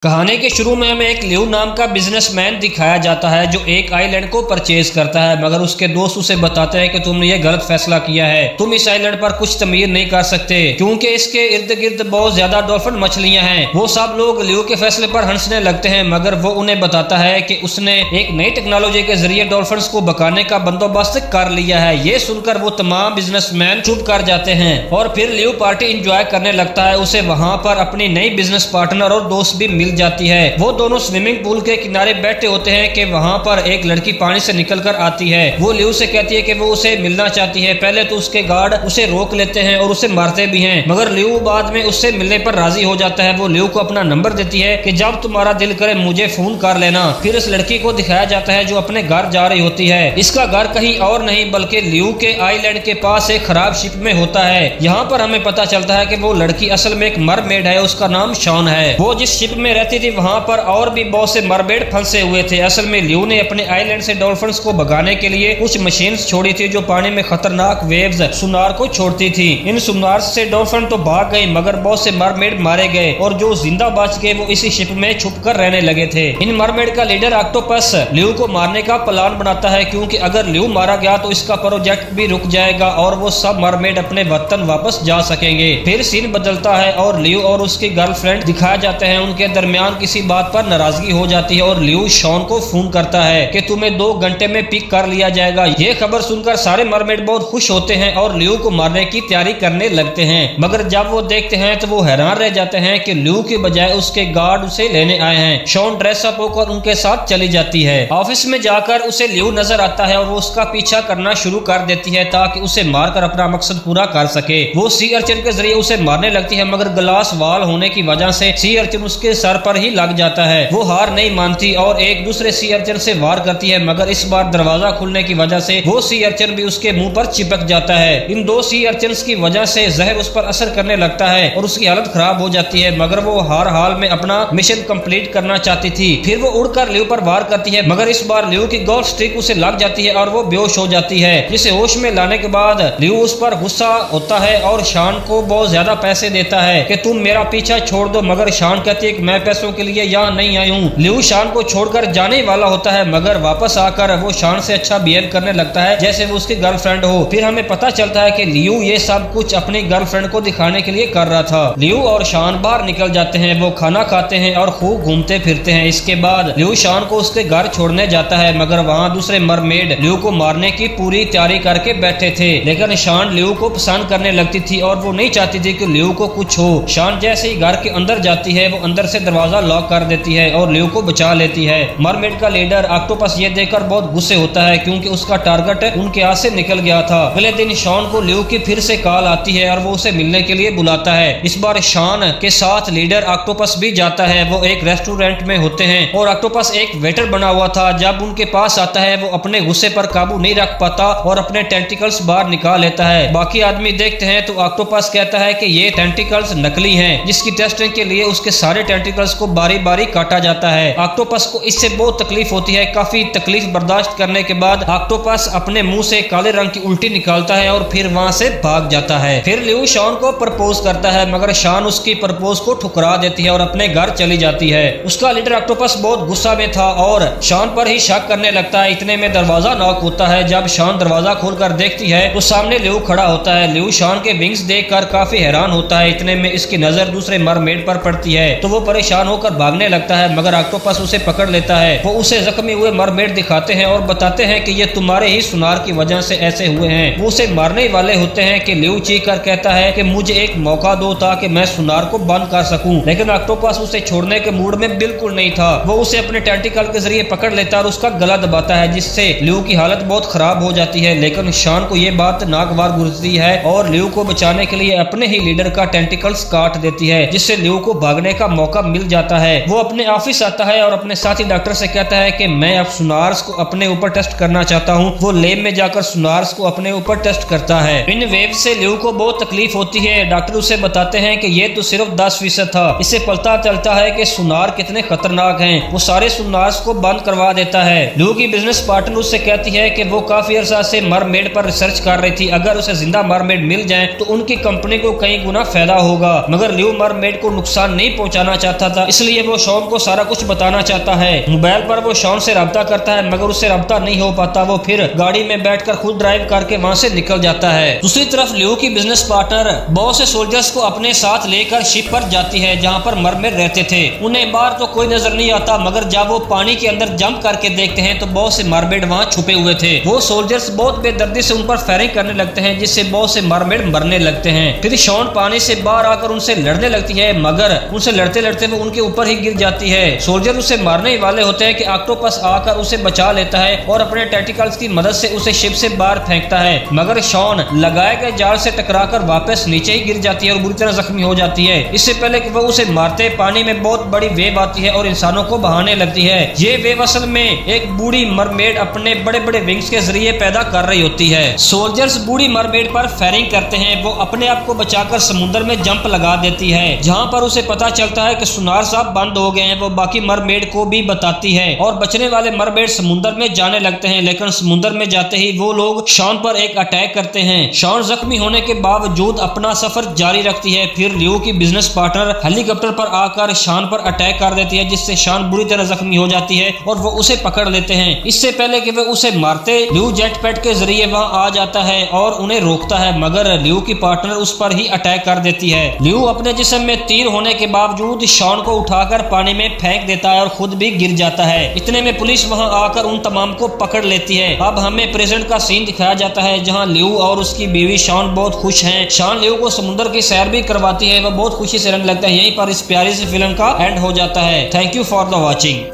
कहानी के शुरू में हमें एक लियो नाम का बिजनेसमैन दिखाया जाता है जो एक आइलैंड को परचेज करता है, मगर उसके दोस्त उसे बताते हैं कि तुमने ये गलत फैसला किया है। तुम इस आइलैंड पर कुछ तमीर नहीं कर सकते क्योंकि इसके इर्द गिर्द बहुत ज्यादा डॉल्फिन मछलियां हैं। वो सब लोग लियो के फैसले पर हंसने लगते हैं, मगर वो उन्हें बताता है कि उसने एक नई टेक्नोलॉजी के जरिए डॉल्फिन को भगाने का बंदोबस्त कर लिया है। ये सुनकर वो तमाम बिजनेसमैन चुप कर जाते हैं और फिर लियो पार्टी इंजॉय करने लगता है। उसे वहाँ पर अपनी नई बिजनेस पार्टनर और दोस्त भी मिल जाती है। वो दोनों स्विमिंग पूल के किनारे बैठे होते हैं कि वहाँ पर एक लड़की पानी से निकलकर आती है। वो लियो से कहती है कि वो उसे मिलना चाहती है। पहले तो उसके गार्ड उसे रोक लेते हैं और उसे मारते भी हैं, मगर लियो बाद में उससे मिलने पर राजी हो जाता है। वो लियो को अपना नंबर देती है कि जब तुम्हारा दिल करे मुझे फोन कर लेना। फिर इस लड़की को दिखाया जाता है जो अपने घर जा रही होती है। इसका घर कहीं और नहीं बल्कि लियो के आइलैंड के पास एक खराब शिप में होता है। यहाँ पर हमें पता चलता है कि वो लड़की असल में एक मरमेड है, उसका नाम शॉन है। वो जिस शिप में रहती थी वहाँ पर और भी बहुत से मरमेड फंसे हुए थे। असल में लियो ने अपने आइलैंड से डॉल्फिन्स को भगाने के लिए कुछ मशीन्स छोड़ी थी जो पानी में खतरनाक वेव्स सुनार को छोड़ती थी। इन सुनार से डॉल्फिन तो भाग गए, मगर बहुत से मरमेड मारे गए और जो जिंदा बच गए वो इसी शिप में छुपकर रहने लगे थे। इन मरमेड का लीडर ऑक्टोपस लियो को मारने का प्लान बनाता है क्योंकि अगर लियो मारा गया तो इसका प्रोजेक्ट भी रुक जाएगा और वो सब मरमेड अपने वतन वापस जा सकेंगे। फिर सीन बदलता है और लियो और उसकी गर्लफ्रेंड दिखाए जाते हैं। उनके दरमियान किसी बात पर नाराजगी हो जाती है और लियो शॉन को फोन करता है कि तुम्हें 2 घंटे में पिक कर लिया जाएगा। ये खबर सुनकर सारे मरमेड बहुत खुश होते हैं और लियो को मारने की तैयारी करने लगते हैं, मगर जब वो देखते हैं तो वो हैरान रह जाते हैं कि लियो के बजाय उसके गार्ड उसे लेने आए हैं। शॉन ड्रेसअप होकर उनके साथ चली जाती है। ऑफिस में जाकर उसे लियो नजर आता है और वो उसका पीछा करना शुरू कर देती है ताकि उसे मारकर अपना मकसद पूरा कर सके। वो सी अर्चिन के जरिए उसे मारने लगती है, मगर ग्लास वॉल होने की वजह से सी अर्चिन उसके सर पर ही लग जाता है। वो हार नहीं मानती और एक दूसरे सी अर्चिन से वार करती है, मगर इस बार दरवाजा खुलने की वजह से वो सी अर्चिन भी उसके मुंह पर चिपक जाता है। इन 2 सी अर्चिन की वजह से जहर उस पर असर करने लगता है और उसकी हालत खराब हो जाती है, मगर वो हर हाल में अपना मिशन कंप्लीट करना चाहती थी। फिर वो उड़कर लियो पर वार करती है, मगर इस बार लियो की गोल्ड स्टिक उसे लग जाती है और वो बेहोश हो जाती है। जिसे होश में लाने के बाद लियो उस पर गुस्सा होता है और शान को बहुत ज्यादा पैसे देता है कि तुम मेरा पीछा छोड़ दो, मगर शान कहती है कि मैं पैसों के लिए यहाँ नहीं आई हूँ। लियो शान को छोड़कर जाने वाला होता है, मगर वापस आकर वो शान से अच्छा बिहेव करने लगता है जैसे वो उसकी गर्लफ्रेंड हो। फिर हमें पता चलता है कि लियो ये सब कुछ अपनी गर्लफ्रेंड को दिखाने के लिए कर रहा था। लियो और शान बाहर निकल जाते हैं। वो खाना खाते हैं और खूब घूमते फिरते हैं। इसके बाद लियो शान को उसके घर छोड़ने जाता है, मगर वहाँ दूसरे मरमेड लियो को मारने की पूरी तैयारी करके बैठे थे, लेकिन शान लियो को पसंद करने लगती थी और वो नहीं चाहती थी कि लियो को कुछ हो। शान जैसे ही घर के अंदर जाती है वो अंदर से दरवाजा लॉक कर देती है और लियो को बचा लेती है। मरमेड का लीडर ऑक्टोपस ये देखकर बहुत गुस्से होता है क्योंकि उसका टारगेट उनके हाथ से निकल गया था। अगले दिन शॉन को लियो की फिर से कॉल आती है और वो उसे मिलने के लिए बुलाता है। इस बार शॉन के साथ लीडर ऑक्टोपस भी जाता है। वो एक रेस्टोरेंट में होते हैं और ऑक्टोपस एक वेटर बना हुआ था। जब उनके पास आता है वो अपने गुस्से पर काबू नहीं रख पाता और अपने टेंटिकल्स बाहर निकाल लेता है। बाकी आदमी देखते हैं तो ऑक्टोपस कहता है कि ये टेंटिकल्स नकली हैं, जिसकी टेस्टिंग के लिए उसके सारे टेंटिकल्स को बारी बारी काटा जाता है। ऑक्टोपस को इससे बहुत तकलीफ होती है। काफी तकलीफ बर्दाश्त करने के बाद ऑक्टोपस अपने मुंह से काले रंग की उल्टी निकालता है और फिर वहां से भाग जाता है। फिर लियो शॉन को प्रपोज करता है, मगर शॉन उसकी प्रपोज को ठुकरा देती है और अपने घर चली जाती है। उसका लीडर ऑक्टोपस बहुत गुस्सा में था और शॉन पर ही शक करने लगता है। इतने में दरवाजा नॉक होता है। जब शॉन दरवाजा खोलकर देखती है तो सामने लियो खड़ा होता है। लियो शॉन के विंग्स देखकर काफी हैरान होता है। इतने में इसकी नजर दूसरे मरमेड पर पड़ती है तो वो परेशान होकर भागने लगता है, मगर ऑक्टोपस उसे पकड़ लेता है। वो उसे जख्मी हुए मरमेड दिखाते हैं और बताते हैं कि ये तुम्हारे ही सुनार की वजह से ऐसे हुए हैं। वो उसे मारने वाले होते हैं कि लियो चीख कर कहता है कि मुझे एक मौका दो ताकि मैं सुनार को बंद कर सकूं, लेकिन ऑक्टोपस उसे छोड़ने के मूड में बिल्कुल नहीं था। वो उसे अपने टेंटिकल के जरिए पकड़ लेता है और उसका गला दबाता है, जिससे लियो की हालत बहुत खराब हो जाती है। लेकिन शॉन को ये बात नागवार गुजरती है और लियो को बचाने के लिए अपने ही लीडर का टेंटिकल्स काट देती है, जिससे लियो को भागने का मौका मिल जाता है। वो अपने ऑफिस आता है और अपने साथी डॉक्टर से कहता है कि मैं अब सुनार्स को अपने ऊपर टेस्ट करना चाहता हूँ। वो लैब में जाकर सुनार्स को अपने ऊपर टेस्ट करता है। इन वेव से लियो को बहुत तकलीफ होती है। डॉक्टर उसे बताते हैं कि ये तो सिर्फ 10% था। इससे पता चलता है कि सुनार कितने खतरनाक हैं। वो सारे सुनार्स को बंद करवा देता है। लियो की बिजनेस पार्टनर उससे कहती है कि वो काफी अरसा से मरमेड पर रिसर्च कर रही थी। अगर उसे जिंदा मरमेड मिल जाए तो उनकी कंपनी को कई गुना फायदा होगा, मगर लियो मरमेड को नुकसान नहीं पहुंचाना चाहता था, इसलिए वो शॉन को सारा कुछ बताना चाहता है। मोबाइल पर वो शॉन से रब्ता करता है मगर उससे रब्ता नहीं हो पाता। वो फिर गाड़ी में बैठकर खुद ड्राइव करके वहाँ से निकल जाता है। दूसरी तरफ लियो की बिजनेस पार्टनर बहुत से सोल्जर्स को अपने साथ लेकर शिप पर जाती है जहाँ पर मरमेड रहते थे। उन्हें बाहर तो कोई नजर नहीं आता मगर जब वो पानी के अंदर जंप करके देखते हैं तो बहुत से मरमेड वहाँ छुपे हुए थे। वो सोल्जर्स बहुत बेदर्दी से उन पर फायरिंग करने लगते हैं जिससे बहुत से मरमेड मरने लगते हैं। फिर शॉन पानी से बाहर आकर उनसे लड़ने लगती है मगर उनसे लड़ते लड़ते वो उनके ऊपर ही गिर जाती है। सोल्जर उसे मारने वाले होते हैं कि ऑक्टोपस आकर उसे बचा लेता है और अपने टेंटिकल्स की मदद से उसे शिप से बाहर फेंकता है मगर शॉन लगाए गए जाल से टकराकर वापस नीचे ही गिर जाती है और बुरी तरह जख्मी हो जाती है। इससे पहले कि वो उसे मारते पानी में बहुत बड़ी वेव आती है और इंसानों को बहाने लगती है। ये वेव असल में एक बूढ़ी मरमेड अपने बड़े बड़े विंग्स के जरिए पैदा कर रही होती है। सोल्जर्स बूढ़ी मरमेड पर फायरिंग करते हैं। वो अपने आप को बचाकर समुद्र में जंप लगा देती है जहाँ पर उसे पता चलता है कि सुनार साहब बंद हो गए हैं। वो बाकी मरमेड को भी बताती है और बचने वाले मरमेड समुद्र में जाने लगते हैं लेकिन समुद्र में जाते ही वो लोग शॉन पर एक अटैक करते हैं। शॉन जख्मी होने के बावजूद अपना सफर जारी रखती है। फिर लियो की बिजनेस पार्टनर हेलीकॉप्टर पर आकर शॉन पर अटैक कर देती है जिससे शॉन बुरी तरह जख्मी हो जाती है और वो उसे पकड़ लेते हैं। इससे पहले कि वे उसे मारते लियो जेट पैड के जरिए वहां आ जाता है और उन्हें रोकता है मगर लियो की पार्टनर उस पर ही अटैक कर देती है। लियो अपने जिस्म में तीर होने के बावजूद शॉन को उठाकर पानी में फेंक देता है और खुद भी गिर जाता है। इतने में पुलिस वहां आकर उन तमाम को पकड़ लेती है। अब हमें प्रेजेंट का सीन दिखाया जाता है जहां लियो और उसकी बीवी शॉन बहुत खुश हैं। शॉन लियो को समुद्र की सैर भी करवाती है। वह बहुत खुशी से रहने लगता है। यहीं पर इस प्यारी सी फिल्म का एंड हो जाता है। Thank you for the watching.